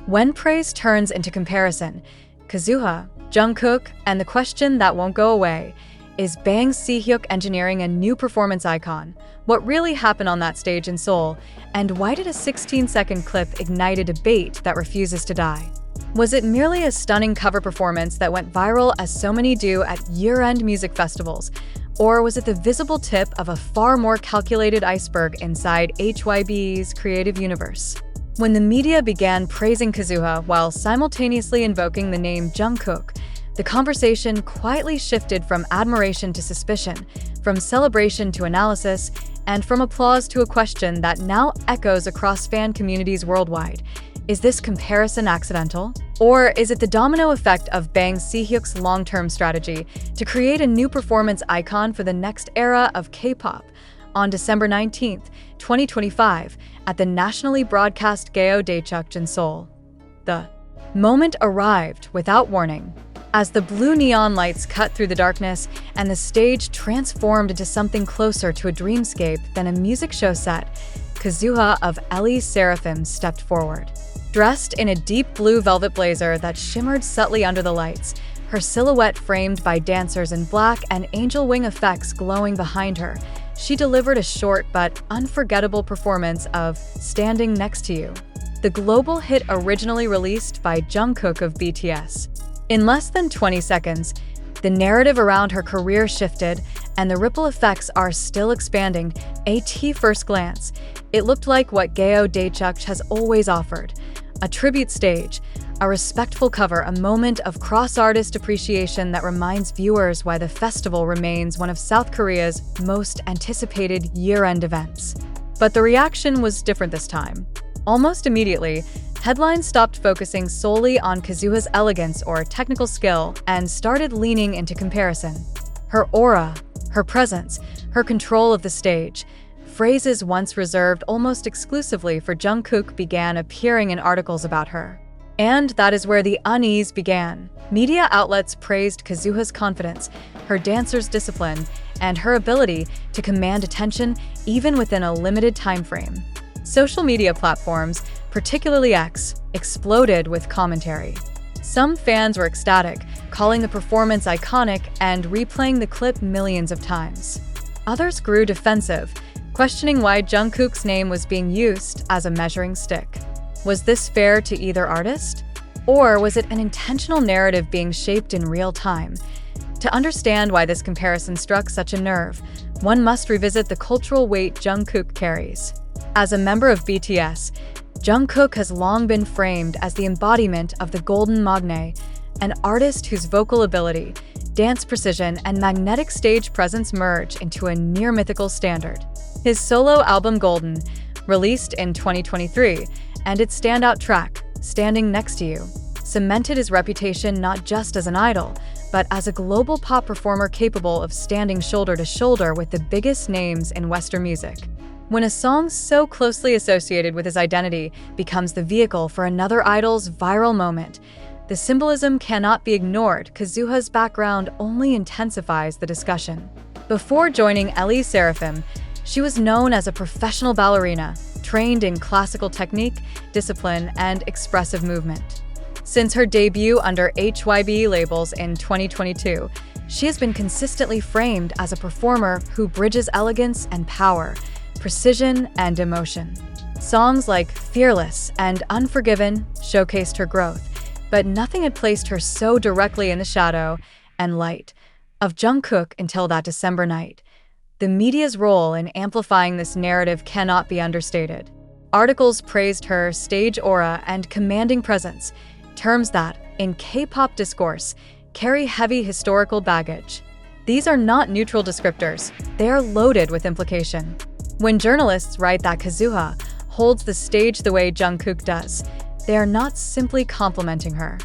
When praise turns into comparison, Kazuha, Jungkook, and the question that won't go away, is Bang's Si-hyuk engineering a new performance icon? What really happened on that stage in Seoul? And why did a 16-second clip ignite a debate that refuses to die? Was it merely a stunning cover performance that went viral as so many do at year-end music festivals? Or was it the visible tip of a far more calculated iceberg inside HYBE's creative universe? When the media began praising Kazuha while simultaneously invoking the name Jungkook, the conversation quietly shifted from admiration to suspicion, from celebration to analysis, and from applause to a question that now echoes across fan communities worldwide. Is this comparison accidental? Or is it the domino effect of Bang Si-hyuk's long-term strategy to create a new performance icon for the next era of K-pop? On December 19, 2025, at the nationally broadcast Deskription in Seoul, the moment arrived without warning. As the blue neon lights cut through the darkness and the stage transformed into something closer to a dreamscape than a music show set, Kazuha of LE Seraphim stepped forward. Dressed in a deep blue velvet blazer that shimmered subtly under the lights, her silhouette framed by dancers in black and angel wing effects glowing behind her, she delivered a short but unforgettable performance of Standing Next to You, the global hit originally released by Jungkook of BTS. In less than 20 seconds, the narrative around her career shifted, and the ripple effects are still expanding. At first glance, it looked like what Gayo Daechuk has always offered: a tribute stage, a respectful cover, a moment of cross-artist appreciation that reminds viewers why the festival remains one of South Korea's most anticipated year-end events. But the reaction was different this time. Almost immediately, headlines stopped focusing solely on Kazuha's elegance or technical skill and started leaning into comparison. Her aura, her presence, her control of the stage, phrases once reserved almost exclusively for Jungkook began appearing in articles about her. And that is where the unease began. Media outlets praised Kazuha's confidence, her dancers' discipline, and her ability to command attention even within a limited time frame. Social media platforms, particularly X, exploded with commentary. Some fans were ecstatic, calling the performance iconic and replaying the clip millions of times. Others grew defensive, questioning why Jungkook's name was being used as a measuring stick. Was this fair to either artist? Or was it an intentional narrative being shaped in real time? To understand why this comparison struck such a nerve, one must revisit the cultural weight Jungkook carries. As a member of BTS, Jungkook has long been framed as the embodiment of the Golden Magne, an artist whose vocal ability, dance precision, and magnetic stage presence merge into a near-mythical standard. His solo album Golden, released in 2023, and its standout track, Standing Next to You, cemented his reputation not just as an idol, but as a global pop performer capable of standing shoulder to shoulder with the biggest names in Western music. When a song so closely associated with his identity becomes the vehicle for another idol's viral moment, the symbolism cannot be ignored. Kazuha's background only intensifies the discussion. Before joining LE Seraphim, she was known as a professional ballerina, trained in classical technique, discipline, and expressive movement. Since her debut under HYBE labels in 2022, she has been consistently framed as a performer who bridges elegance and power, precision and emotion. Songs like Fearless and Unforgiven showcased her growth, but nothing had placed her so directly in the shadow and light of Jungkook until that December night. The media's role in amplifying this narrative cannot be understated. Articles praised her stage aura and commanding presence, terms that, in K-pop discourse, carry heavy historical baggage. These are not neutral descriptors, they are loaded with implication. When journalists write that Kazuha holds the stage the way Jungkook does, they are not simply complimenting her.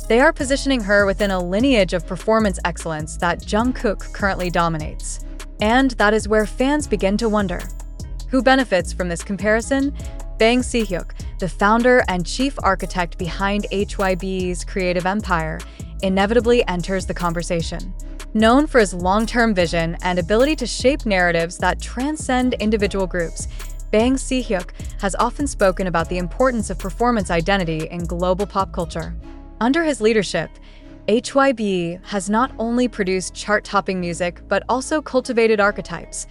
They are positioning her within a lineage of performance excellence that Jungkook currently dominates. And that is where fans begin to wonder. Who benefits from this comparison? Bang Si-hyuk, the founder and chief architect behind HYBE's creative empire, inevitably enters the conversation. Known for his long-term vision and ability to shape narratives that transcend individual groups, Bang Si-hyuk has often spoken about the importance of performance identity in global pop culture. Under his leadership, HYBE has not only produced chart-topping music but also cultivated archetypes,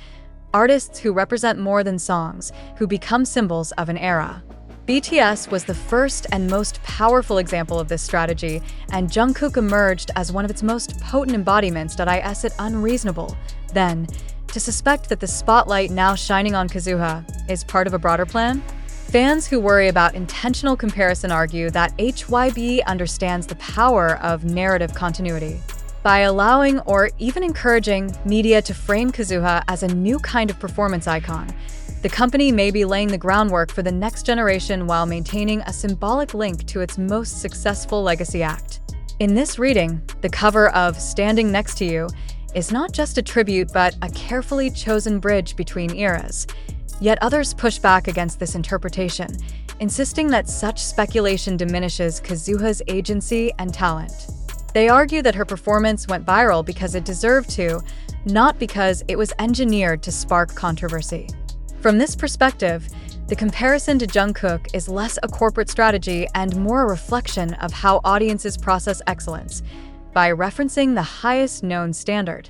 artists who represent more than songs, who become symbols of an era. BTS was the first and most powerful example of this strategy, and Jungkook emerged as one of its most potent embodiments. I it unreasonable, then, to suspect that the spotlight now shining on Kazuha is part of a broader plan? Fans who worry about intentional comparison argue that HYBE understands the power of narrative continuity. By allowing or even encouraging media to frame Kazuha as a new kind of performance icon, the company may be laying the groundwork for the next generation while maintaining a symbolic link to its most successful legacy act. In this reading, the cover of Standing Next to You is not just a tribute but a carefully chosen bridge between eras. Yet others push back against this interpretation, insisting that such speculation diminishes Kazuha's agency and talent. They argue that her performance went viral because it deserved to, not because it was engineered to spark controversy. From this perspective, the comparison to Jungkook is less a corporate strategy and more a reflection of how audiences process excellence, by referencing the highest known standard.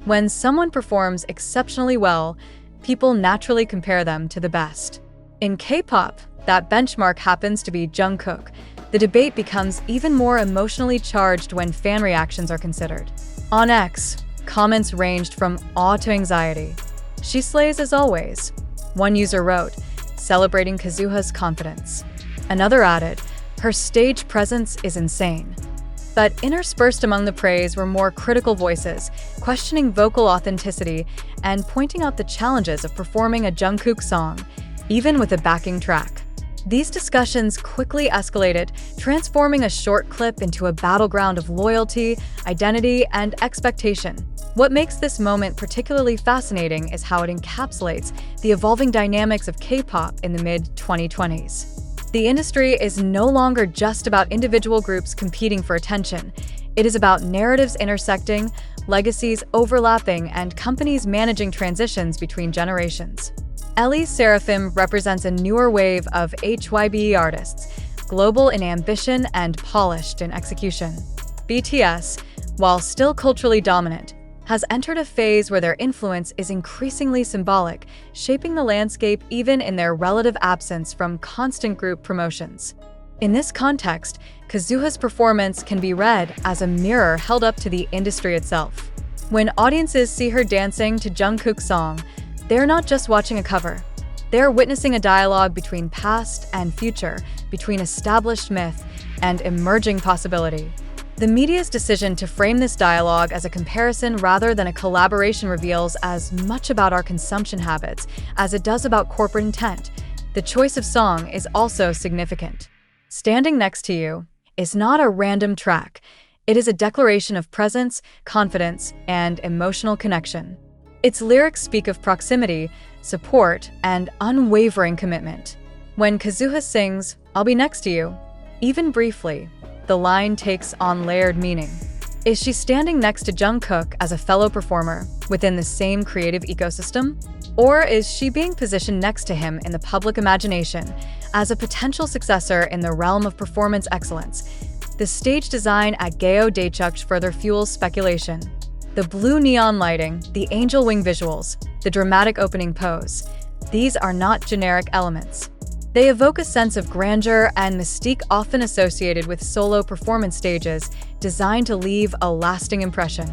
When someone performs exceptionally well, people naturally compare them to the best. In K-pop, that benchmark happens to be Jungkook. The debate becomes even more emotionally charged when fan reactions are considered. On X, comments ranged from awe to anxiety. "She slays as always," one user wrote, celebrating Kazuha's confidence. Another added, "Her stage presence is insane." But interspersed among the praise were more critical voices, questioning vocal authenticity and pointing out the challenges of performing a Jungkook song, even with a backing track. These discussions quickly escalated, transforming a short clip into a battleground of loyalty, identity, and expectation. What makes this moment particularly fascinating is how it encapsulates the evolving dynamics of K-pop in the mid-2020s. The industry is no longer just about individual groups competing for attention. It is about narratives intersecting, legacies overlapping, and companies managing transitions between generations. Ellie Seraphim represents a newer wave of HYBE artists, global in ambition and polished in execution. BTS, while still culturally dominant, has entered a phase where their influence is increasingly symbolic, shaping the landscape even in their relative absence from constant group promotions. In this context, Kazuha's performance can be read as a mirror held up to the industry itself. When audiences see her dancing to Jungkook's song, they're not just watching a cover. They're witnessing a dialogue between past and future, between established myth and emerging possibility. The media's decision to frame this dialogue as a comparison rather than a collaboration reveals as much about our consumption habits as it does about corporate intent. The choice of song is also significant. Standing Next to You is not a random track. It is a declaration of presence, confidence, and emotional connection. Its lyrics speak of proximity, support, and unwavering commitment. When Kazuha sings, "I'll be next to you," even briefly, the line takes on layered meaning. Is she standing next to Jungkook as a fellow performer within the same creative ecosystem? Or is she being positioned next to him in the public imagination as a potential successor in the realm of performance excellence? The stage design at Gayo Daechuk further fuels speculation. The blue neon lighting, the angel wing visuals, the dramatic opening pose, these are not generic elements. They evoke a sense of grandeur and mystique often associated with solo performance stages designed to leave a lasting impression.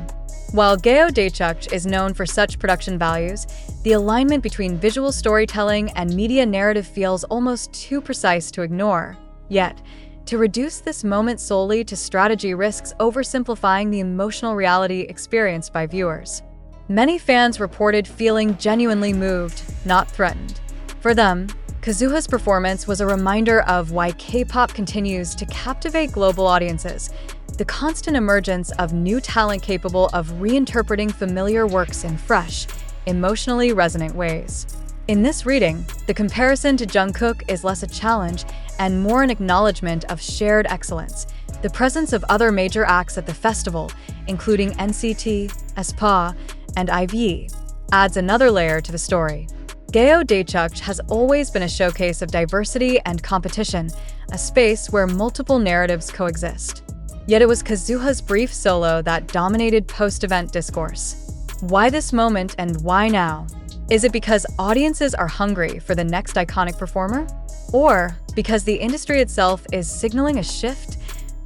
While Gayo Daechuk is known for such production values, the alignment between visual storytelling and media narrative feels almost too precise to ignore. Yet, to reduce this moment solely to strategy risks oversimplifying the emotional reality experienced by viewers. Many fans reported feeling genuinely moved, not threatened. For them, Kazuha's performance was a reminder of why K-pop continues to captivate global audiences, the constant emergence of new talent capable of reinterpreting familiar works in fresh, emotionally resonant ways. In this reading, the comparison to Jungkook is less a challenge and more an acknowledgement of shared excellence. The presence of other major acts at the festival, including NCT, aespa, and IVE, adds another layer to the story. Gayo Daechuk has always been a showcase of diversity and competition, a space where multiple narratives coexist. Yet it was Kazuha's brief solo that dominated post-event discourse. Why this moment and why now? Is it because audiences are hungry for the next iconic performer? Or because the industry itself is signaling a shift?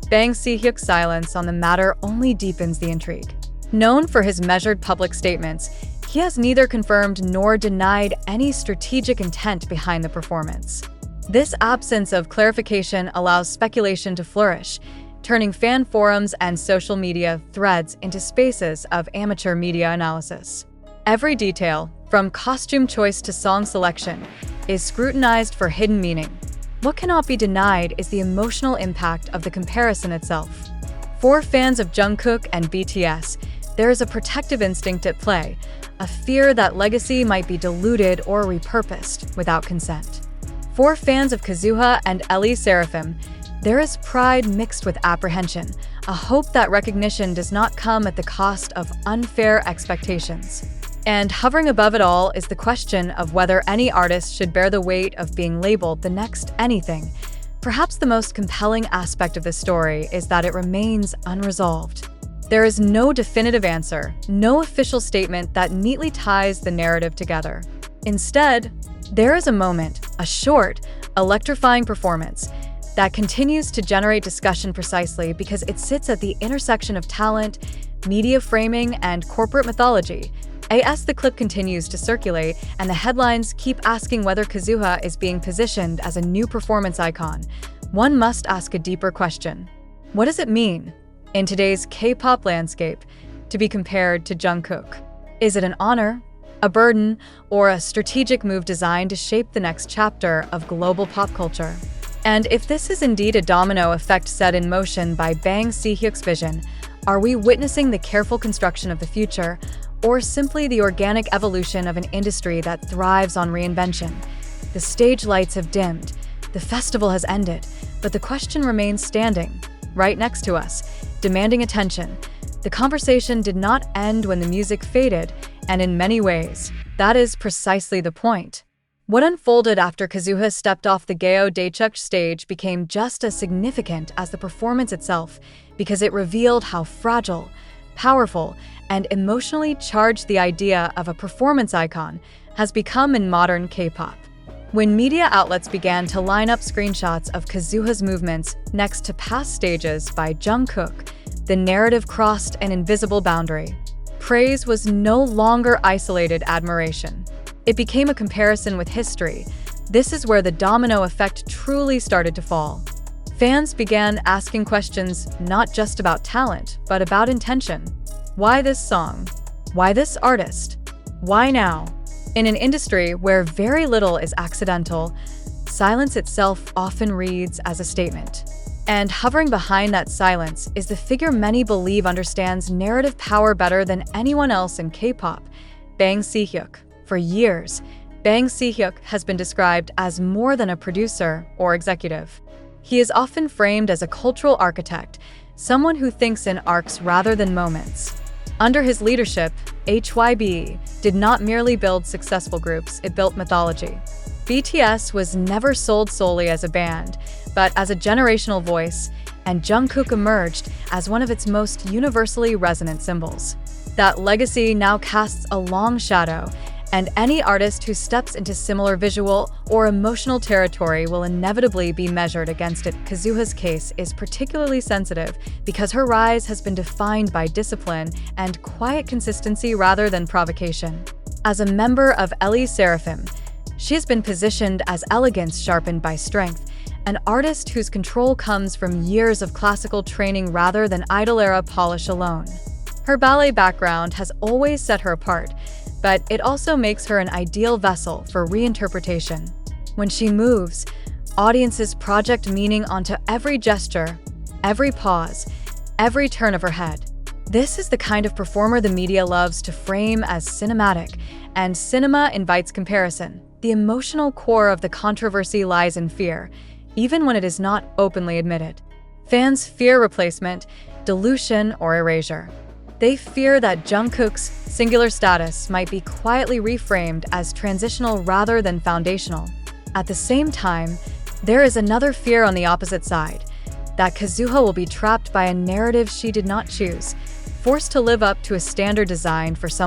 Bang Si-hyuk's silence on the matter only deepens the intrigue. Known for his measured public statements, he has neither confirmed nor denied any strategic intent behind the performance. This absence of clarification allows speculation to flourish, turning fan forums and social media threads into spaces of amateur media analysis. Every detail, from costume choice to song selection, is scrutinized for hidden meaning. What cannot be denied is the emotional impact of the comparison itself. For fans of Jungkook and BTS, there is a protective instinct at play, a fear that legacy might be diluted or repurposed without consent. For fans of Kazuha and Seraphim, there is pride mixed with apprehension, a hope that recognition does not come at the cost of unfair expectations. And hovering above it all is the question of whether any artist should bear the weight of being labeled the next anything. Perhaps the most compelling aspect of this story is that it remains unresolved. There is no definitive answer, no official statement that neatly ties the narrative together. Instead, there is a moment, a short, electrifying performance, that continues to generate discussion precisely because it sits at the intersection of talent, media framing, and corporate mythology. As the clip continues to circulate and the headlines keep asking whether Kazuha is being positioned as a new performance icon, one must ask a deeper question. What does it mean, in today's K-pop landscape, to be compared to Jungkook? Is it an honor, a burden, or a strategic move designed to shape the next chapter of global pop culture? And if this is indeed a domino effect set in motion by Bang Si-hyuk's vision, are we witnessing the careful construction of the future, or simply the organic evolution of an industry that thrives on reinvention? The stage lights have dimmed, the festival has ended, but the question remains standing, right next to us, demanding attention. The conversation did not end when the music faded, and in many ways, that is precisely the point. What unfolded after Kazuha stepped off the Gayo Daechuk stage became just as significant as the performance itself, because it revealed how fragile, powerful, and emotionally charged the idea of a performance icon has become in modern K-pop. When media outlets began to line up screenshots of Kazuha's movements next to past stages by Jungkook, the narrative crossed an invisible boundary. Praise was no longer isolated admiration. It became a comparison with history. This is where the domino effect truly started to fall. Fans began asking questions not just about talent, but about intention. Why this song? Why this artist? Why now? In an industry where very little is accidental, silence itself often reads as a statement. And hovering behind that silence is the figure many believe understands narrative power better than anyone else in K-pop, Bang Si-hyuk. For years, Bang Si-hyuk has been described as more than a producer or executive. He is often framed as a cultural architect, someone who thinks in arcs rather than moments. Under his leadership, HYB did not merely build successful groups, it built mythology. BTS was never sold solely as a band, but as a generational voice, and Jungkook emerged as one of its most universally resonant symbols. That legacy now casts a long shadow, and any artist who steps into similar visual or emotional territory will inevitably be measured against it. Kazuha's case is particularly sensitive because her rise has been defined by discipline and quiet consistency rather than provocation. As a member of Seraphim, she has been positioned as elegance sharpened by strength, an artist whose control comes from years of classical training rather than idol-era polish alone. Her ballet background has always set her apart, but it also makes her an ideal vessel for reinterpretation. When she moves, audiences project meaning onto every gesture, every pause, every turn of her head. This is the kind of performer the media loves to frame as cinematic, and cinema invites comparison. The emotional core of the controversy lies in fear, even when it is not openly admitted. Fans fear replacement, dilution, or erasure. They fear that Jungkook's singular status might be quietly reframed as transitional rather than foundational. At the same time, there is another fear on the opposite side, that Kazuha will be trapped by a narrative she did not choose, forced to live up to a standard designed for someone